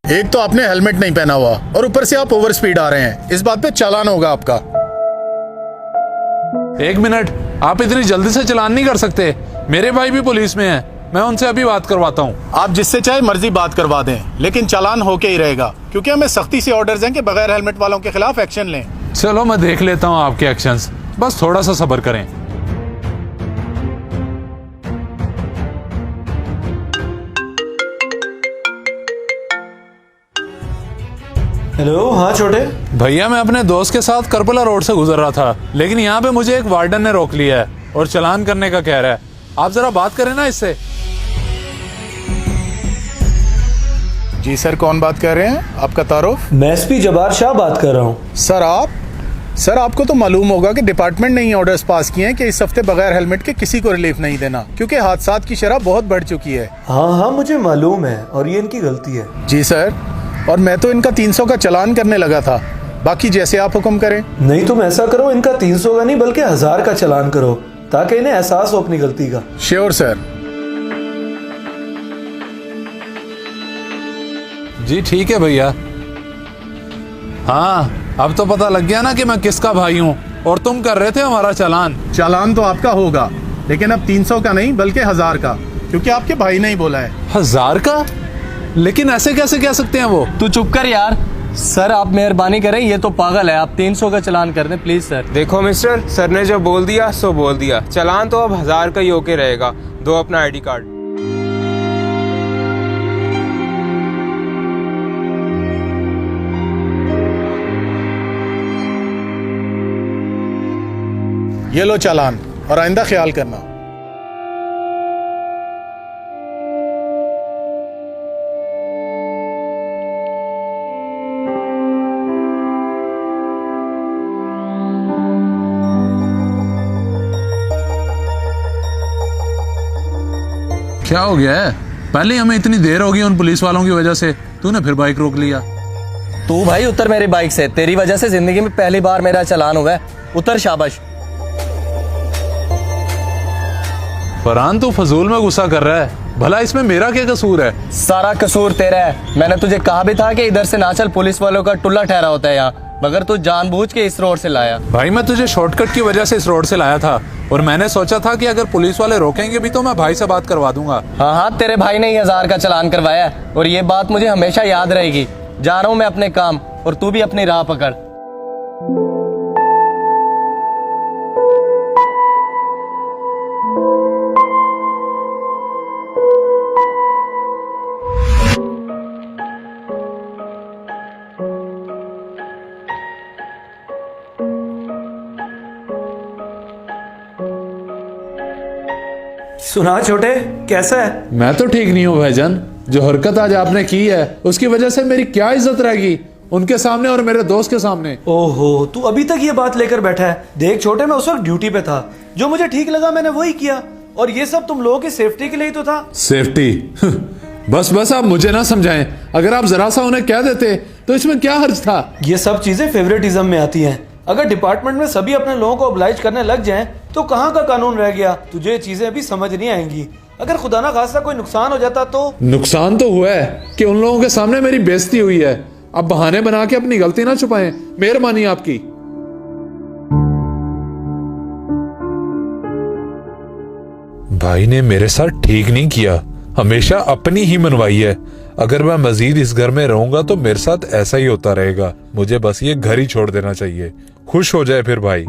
एक तो आपने हेलमेट नहीं पहना हुआ और ऊपर से आप ओवर स्पीड आ रहे हैं। इस बात पे चालान होगा आपका। एक मिनट, आप इतनी जल्दी से चालान नहीं कर सकते। मेरे भाई भी पुलिस में है, मैं उनसे अभी बात करवाता हूँ। आप जिससे चाहे मर्जी बात करवा दें, लेकिन चालान होके ही रहेगा, क्योंकि हमें सख्ती से ऑर्डर्स हैं कि बगैर हेलमेट वालों के खिलाफ एक्शन लें। चलो मैं देख लेता हूँ आपके एक्शंस, बस थोड़ा सा सब्र करें। हेलो, हाँ छोटे। भैया मैं अपने दोस्त के साथ करबला रोड से गुजर रहा था, लेकिन यहाँ पे मुझे एक वार्डन ने रोक लिया है और चालान करने का कह रहा है। आप जरा बात करें ना इससे। जी सर, कौन बात कर रहे हैं? आपका तारुफ? मैं एसपी जबार शाह बात कर रहा हूँ। सर आपको तो मालूम होगा कि डिपार्टमेंट ने ही ऑर्डर्स पास किए हैं कि इस हफ्ते बगैर हेलमेट के किसी को रिलीफ नहीं देना, क्योंकि हादसात की शरह बहुत बढ़ चुकी है। हाँ, मुझे मालूम है और ये इनकी गलती है। जी सर, और मैं तो इनका 300 का चालान करने लगा था। बाकी जैसे आप हुक्म करें। नहीं, तुम ऐसा करो, इनका 300 का नहीं बल्कि 1000 का चालान करो, ताकि इन्हें एहसास हो अपनी गलती का। Sure sir. जी ठीक है भैया। हाँ, अब तो पता लग गया ना कि मैं किसका भाई हूँ, और तुम कर रहे थे हमारा चालान तो आपका होगा, लेकिन अब 300 का नहीं बल्कि 1000 का, क्योंकि आपके भाई ने ही बोला है। 1000 का? लेकिन ऐसे कैसे कह सकते हैं वो? तू चुप कर यार। सर आप मेहरबानी करें, ये तो पागल है। आप 300 का चालान कर दें प्लीज सर। देखो मिस्टर, सर ने जो बोल दिया सो बोल दिया। चालान तो अब 1000 का ही होके रहेगा। दो अपना आईडी कार्ड। ये लो चालान, और आइंदा ख्याल करना। क्या हो गया है? पहले हमें इतनी देर हो गई उन पुलिस वालों की वजह से, तूने फिर बाइक रोक लिया। तू भाई उतर मेरी बाइक से, तेरी वजह से जिंदगी में पहली बार मेरा चालान हुआ है। उतर, शाबाश। फरहान तू फजूल में गुस्सा कर रहा है, भला इसमें मेरा क्या कसूर है? सारा कसूर तेरा है। मैंने तुझे कहा भी था कि इधर से ना चल, पुलिस वालों का टुल्ला ठहरा होता है यहाँ, मगर तू जानबूझ के इस रोड से लाया। भाई मैं तुझे शॉर्टकट की वजह से इस रोड से लाया था, और मैंने सोचा था कि अगर पुलिस वाले रोकेंगे भी तो मैं भाई से बात करवा दूंगा। हाँ, तेरे भाई ने ही 1000 का चालान करवाया है, और ये बात मुझे हमेशा याद रहेगी। जा रहा हूँ मैं अपने काम, और तू भी अपनी राह पकड़। सुना छोटे, कैसा है? मैं तो ठीक नहीं हूँ भाईजान। जो हरकत आज आपने की है उसकी वजह से मेरी क्या इज्जत रहेगी उनके सामने और मेरे दोस्त के सामने। ओहो, तू अभी तक ये बात लेकर बैठा है। देख छोटे, मैं उस वक्त ड्यूटी पे था, जो मुझे ठीक लगा मैंने वही किया, और ये सब तुम लोगों की सेफ्टी के लिए ही तो था। सेफ्टी? बस आप मुझे ना समझाएं। अगर आप जरा सा उन्हें कह देते तो इसमें क्या हर्ज था? ये सब चीजें फेवरेटिज्म में आती हैं। अगर डिपार्टमेंट में सभी अपने लोगों को ऑब्लाइज करने लग जाएं, तो कहाँ का कानून रह गया? तुझे ये चीजें अभी समझ नहीं आएंगी। अगर खुदा ना खास्ता कोई नुकसान हो जाता तो? नुकसान तो हुआ है कि उन लोगों के सामने मेरी बेइज्जती हुई है। अब बहाने बना के अपनी गलती ना छुपाएं, मेहरबानी आपकी। भाई ने मेरे साथ ठीक नहीं किया, हमेशा अपनी ही मनवाई है। अगर मैं मजीद इस घर में रहूंगा तो मेरे साथ ऐसा ही होता रहेगा। मुझे बस ये घर ही छोड़ देना चाहिए। खुश हो जाए फिर भाई।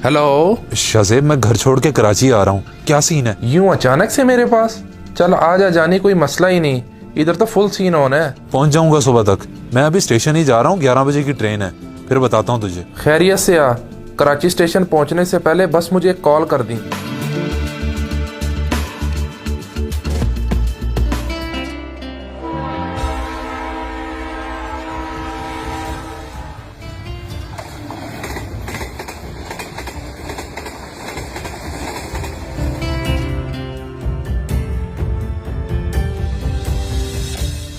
हेलो शाजेब, मैं घर छोड़ के कराची आ रहा हूँ। क्या सीन है? यूं अचानक से मेरे पास? चल आ जा, जाने कोई मसला ही नहीं। इधर तो फुल सीन ऑन है। पहुंच जाऊंगा सुबह तक। मैं अभी स्टेशन ही जा रहा हूँ, 11 बजे की ट्रेन है, फिर बताता हूँ तुझे। खैरियत से आ। कराची स्टेशन पहुंचने से पहले बस मुझे एक कॉल कर दी।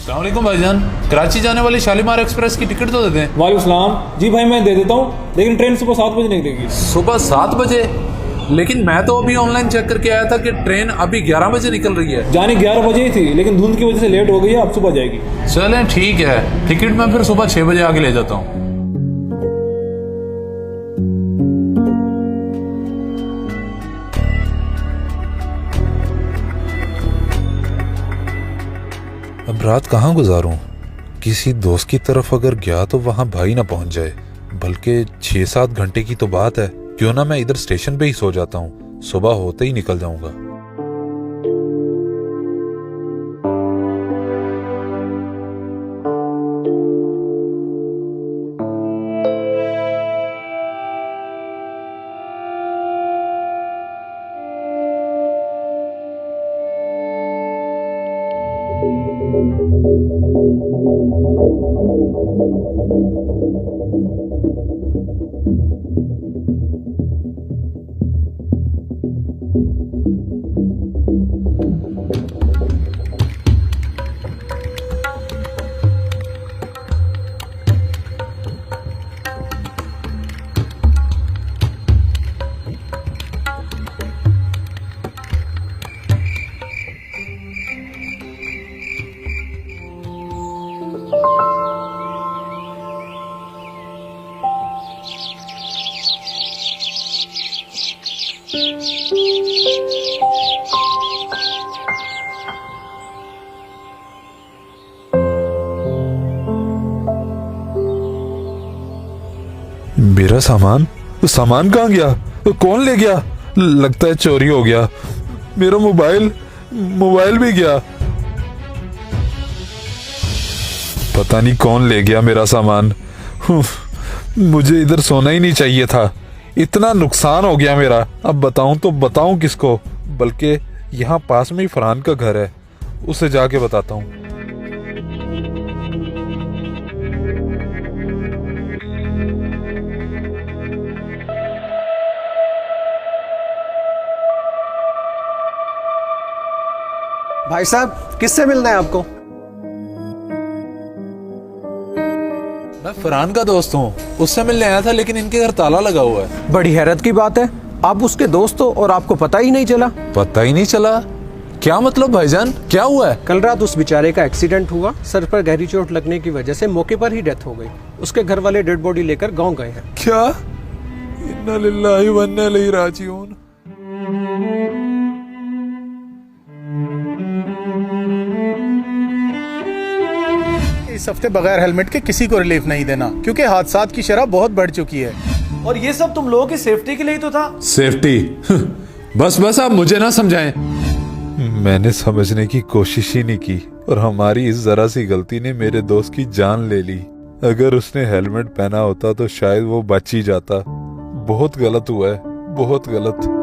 अस्सलाम वालेकुम भाईजान, कराची जाने वाली शालीमार एक्सप्रेस की टिकट तो दे दें। वालेकुम सलाम। जी भाई मैं दे देता हूँ, लेकिन ट्रेन सुबह 7 बजे निकलेगी। सुबह 7 बजे? लेकिन मैं तो अभी ऑनलाइन चेक करके आया था कि ट्रेन अभी 11 बजे निकल रही है। जाने 11 बजे ही थी, लेकिन धुंध की वजह से लेट हो गई है, अब सुबह जाएगी। चलें ठीक है, टिकट मैं फिर सुबह 6 बजे आके ले जाता हूँ। अब रात कहाँ गुजारूं? किसी दोस्त की तरफ अगर गया तो वहां भाई ना पहुंच जाए, बल्कि 6-7 घंटे की तो बात है। क्यों ना मैं इधर स्टेशन पे ही सो जाता हूँ, सुबह होते ही निकल जाऊंगा। मेरा सामान? सामान कहाँ गया? कौन ले गया? लगता है चोरी हो गया। मेरा मोबाइल भी गया। पता नहीं कौन ले गया मेरा सामान। मुझे इधर सोना ही नहीं चाहिए था। इतना नुकसान हो गया मेरा। अब बताऊं तो बताऊं किसको? बल्कि यहाँ पास में ही फरहान का घर है, उसे जाके बताता हूँ। भाई साहब, किससे मिलना है आपको? मैं फरहान का दोस्त हूँ, उससे मिलने आया था, लेकिन इनके घर ताला लगा हुआ है। बड़ी हैरत की बात है, आप उसके दोस्त हो और आपको पता ही नहीं चला। पता ही नहीं चला? क्या मतलब भाईजान, क्या हुआ है? कल रात उस बेचारे का एक्सीडेंट हुआ। सर पर गहरी चोट लगने की वजह से मौके पर ही डेथ हो गई। उसके घर वाले डेड बॉडी लेकर गांव गए हैं। क्या? इन्ना लिल्लाहि व इन्ना इलैहि राजिऊन। इस हफ्ते बगैर हेलमेट के किसी को रिलीफ नहीं देना, क्योंकि हादसात की शरह बहुत बढ़ चुकी है। और ये सब तुम लोगों की सेफ्टी के लिए ही तो था। सेफ्टी? बस आप मुझे ना समझाएं। मैंने समझने की कोशिश ही नहीं की, और हमारी इस जरा सी गलती ने मेरे दोस्त की जान ले ली। अगर उसने हेलमेट पहना होता तो शायद वो बच ही जाता। बहुत गलत हुआ है, बहुत गलत।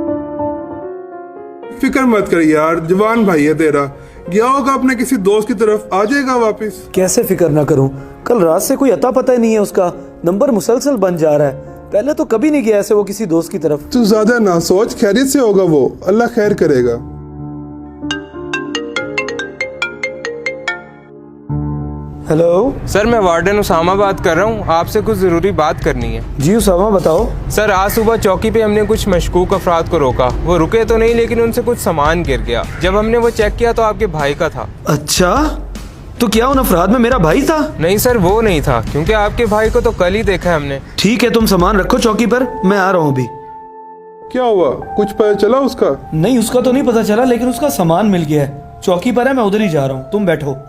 फिक्र मत कर यार, जवान भाई है तेरा। गया होगा अपने किसी दोस्त की तरफ, आ जाएगा वापस। कैसे फिक्र ना करूं? कल रात से कोई अता पता ही नहीं है उसका। नंबर मुसलसल बन जा रहा है। पहले तो कभी नहीं गया ऐसे वो किसी दोस्त की तरफ। तू ज्यादा ना सोच, खैरियत से होगा वो, अल्लाह खैर करेगा। हेलो सर, मैं वार्डन उसामा बात कर रहा हूँ, आपसे कुछ ज़रूरी बात करनी है। जी उसामा, बताओ। सर, आज सुबह चौकी पे हमने कुछ मशकूक अफराद को रोका। वो रुके तो नहीं, लेकिन उनसे कुछ सामान गिर गया। जब हमने वो चेक किया तो आपके भाई का था। अच्छा, तो क्या उन अफराद में मेरा भाई था? नहीं सर, वो नहीं था, क्योंकि आपके भाई को तो कल ही देखा है हमने। ठीक है, तुम सामान रखो चौकी पर, मैं आ रहा हूँ अभी। क्या हुआ, कुछ पता चला उसका? नहीं, उसका तो नहीं पता चला, लेकिन उसका सामान मिल गया है। चौकी पर है, मैं उधर ही जा रहा हूँ, तुम बैठो।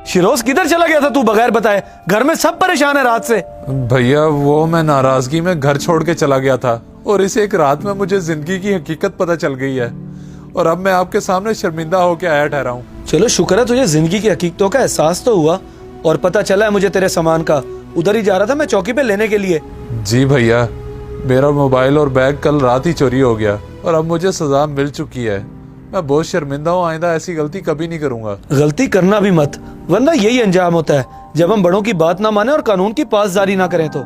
शिरोज, किधर चला गया था तू बगैर बताए? घर में सब परेशान है रात से। भैया, वो मैं नाराजगी में घर छोड़ के चला गया था, और इस एक रात में मुझे जिंदगी की हकीकत पता चल गई है, और अब मैं आपके सामने शर्मिंदा होके आया ठहरा हूँ। चलो शुक्र है तुझे जिंदगी की हकीकतों का एहसास तो हुआ, और पता चला है मुझे तेरे सामान का। उधर ही जा रहा था मैं चौकी पे लेने के लिए। जी भैया, मेरा मोबाइल और बैग कल रात ही चोरी हो गया, और अब मुझे सजा मिल चुकी है। मैं बहुत शर्मिंदा हूँ, आइंदा ऐसी गलती कभी नहीं करूंगा। गलती करना भी मत, वरना यही अंजाम होता है जब हम बड़ों की बात ना माने और कानून की पासदारी ना करें तो।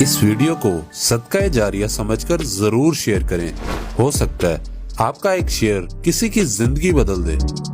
इस वीडियो को सदका जारिया समझकर जरूर शेयर करें। हो सकता है आपका एक शेयर किसी की जिंदगी बदल दे।